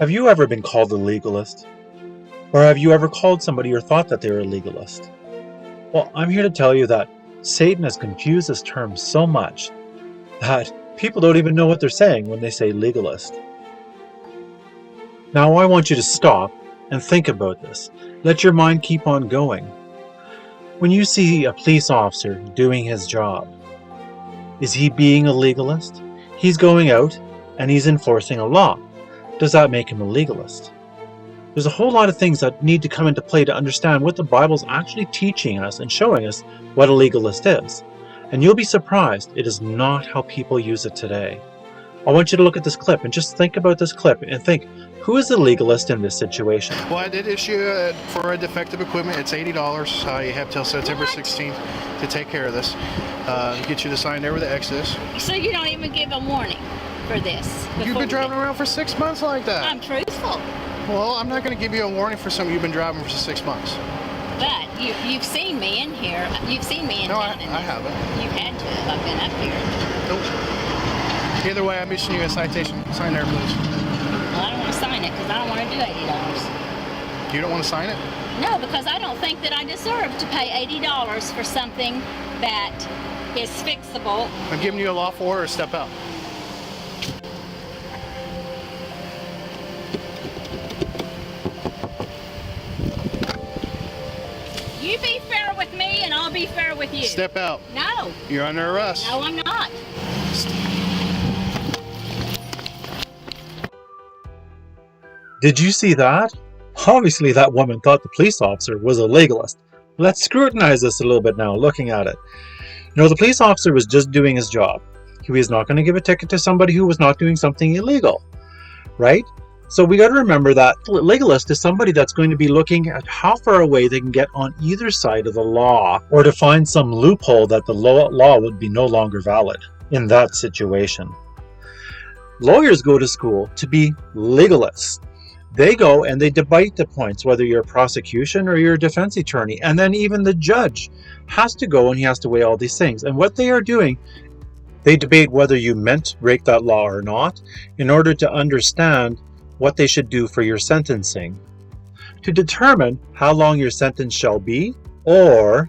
Have you ever been called a legalist? Or have you ever called somebody or thought that they were a legalist? Well, I'm here to tell you that Satan has confused this term so much that people don't even know what they're saying when they say legalist. Now I want you to stop and think about this. Let your mind keep on going. When you see a police officer doing his job, is he being a legalist? He's going out and he's enforcing a law. Does that make him a legalist? There's a whole lot of things that need to come into play to understand what the Bible's actually teaching us and showing us what a legalist is. And you'll be surprised, it is not how people use it today. I want you to look at this clip and just think about this clip and think, who is the legalist in this situation? Well, I did issue for a defective equipment. It's $80. You have till September 16th to take care of this. Get you to sign there with the Exodus. So you don't even give a warning for this? You've been driving around for 6 months like that. I'm truthful. Well, I'm not going to give you a warning for something you've been driving for 6 months. But you've seen me in here. You've seen me in No, town. I haven't. You had to have. I've been up here. Nope. Either way, I'm issuing you a citation. Sign there, please. Well, I don't want to sign it because I don't want to do $80. You don't want to sign it? No, because I don't think that I deserve to pay $80 for something that is fixable. I'm giving you a lawful order to step out. You be fair with me and I'll be fair with you. Step out. No. You're under arrest. No, I'm not. Did you see that? Obviously that woman thought the police officer was a legalist. Let's scrutinize this a little bit now, looking at it. You know, the police officer was just doing his job. He was not going to give a ticket to somebody who was not doing something illegal, right? So we got to remember that legalist is somebody that's going to be looking at how far away they can get on either side of the law, or to find some loophole that the law would be no longer valid in that situation. Lawyers go to school to be legalists. They go and they debate the points, whether you're a prosecution or you're a defense attorney. And then even the judge has to go and he has to weigh all these things. And what they are doing, they debate whether you meant to break that law or not in order to understand what they should do for your sentencing, to determine how long your sentence shall be, or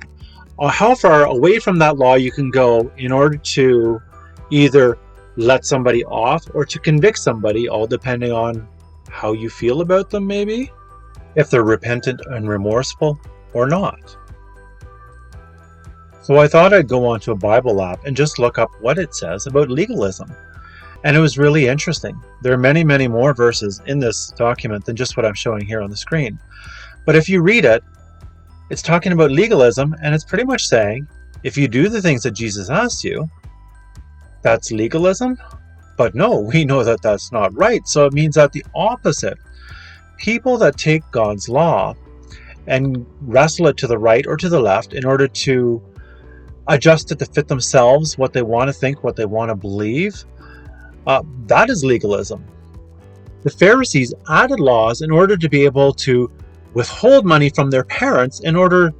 how far away from that law you can go in order to either let somebody off or to convict somebody, all depending on how you feel about them, maybe, if they're repentant and remorseful or not. So I thought I'd go onto a Bible app and just look up what it says about legalism. And it was really interesting. There are many, many more verses in this document than just what I'm showing here on the screen. But if you read it, it's talking about legalism, and it's pretty much saying, if you do the things that Jesus asked you, that's legalism. But no, we know that that's not right. So it means that the opposite. People that take God's law and wrestle it to the right or to the left in order to adjust it to fit themselves, what they want to think, what they want to believe, that is legalism. The Pharisees added laws in order to be able to withhold money from their parents in order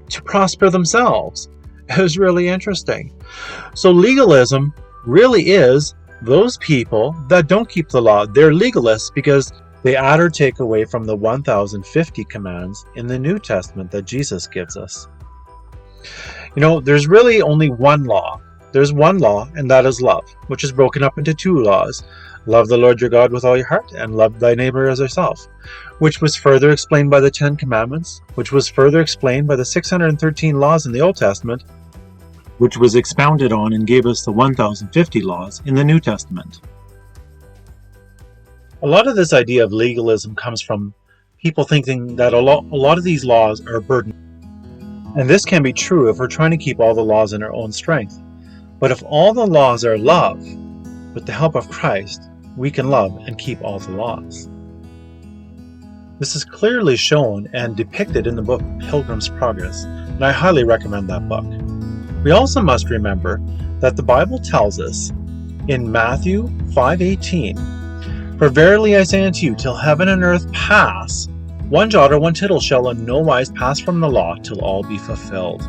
to prosper themselves. It was really interesting. So legalism really is those people that don't keep the law. They're legalists because they add or take away from the 1,050 commands in the New Testament that Jesus gives us. You know, there's really only one law. There's one law, and that is love, which is broken up into two laws. Love the Lord your God with all your heart, and love thy neighbor as thyself, which was further explained by the 10 Commandments, which was further explained by the 613 laws in the Old Testament, which was expounded on and gave us the 1,050 laws in the New Testament. A lot of this idea of legalism comes from people thinking that a lot of these laws are a burden. And this can be true if we're trying to keep all the laws in our own strength. But if all the laws are love, with the help of Christ, we can love and keep all the laws. This is clearly shown and depicted in the book Pilgrim's Progress, and I highly recommend that book. We also must remember that the Bible tells us in Matthew 5:18, "For verily I say unto you, till heaven and earth pass, one jot or one tittle shall in no wise pass from the law till all be fulfilled."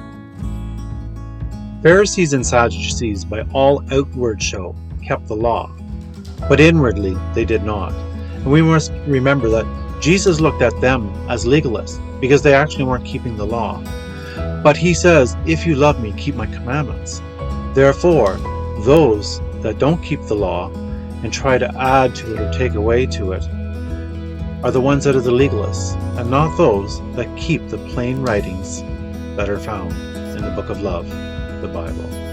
Pharisees and Sadducees by all outward show kept the law, but inwardly they did not. And we must remember that Jesus looked at them as legalists because they actually weren't keeping the law. But he says, if you love me, keep my commandments. Therefore, those that don't keep the law and try to add to it or take away to it are the ones that are the legalists, and not those that keep the plain writings that are found in the book of love, the Bible.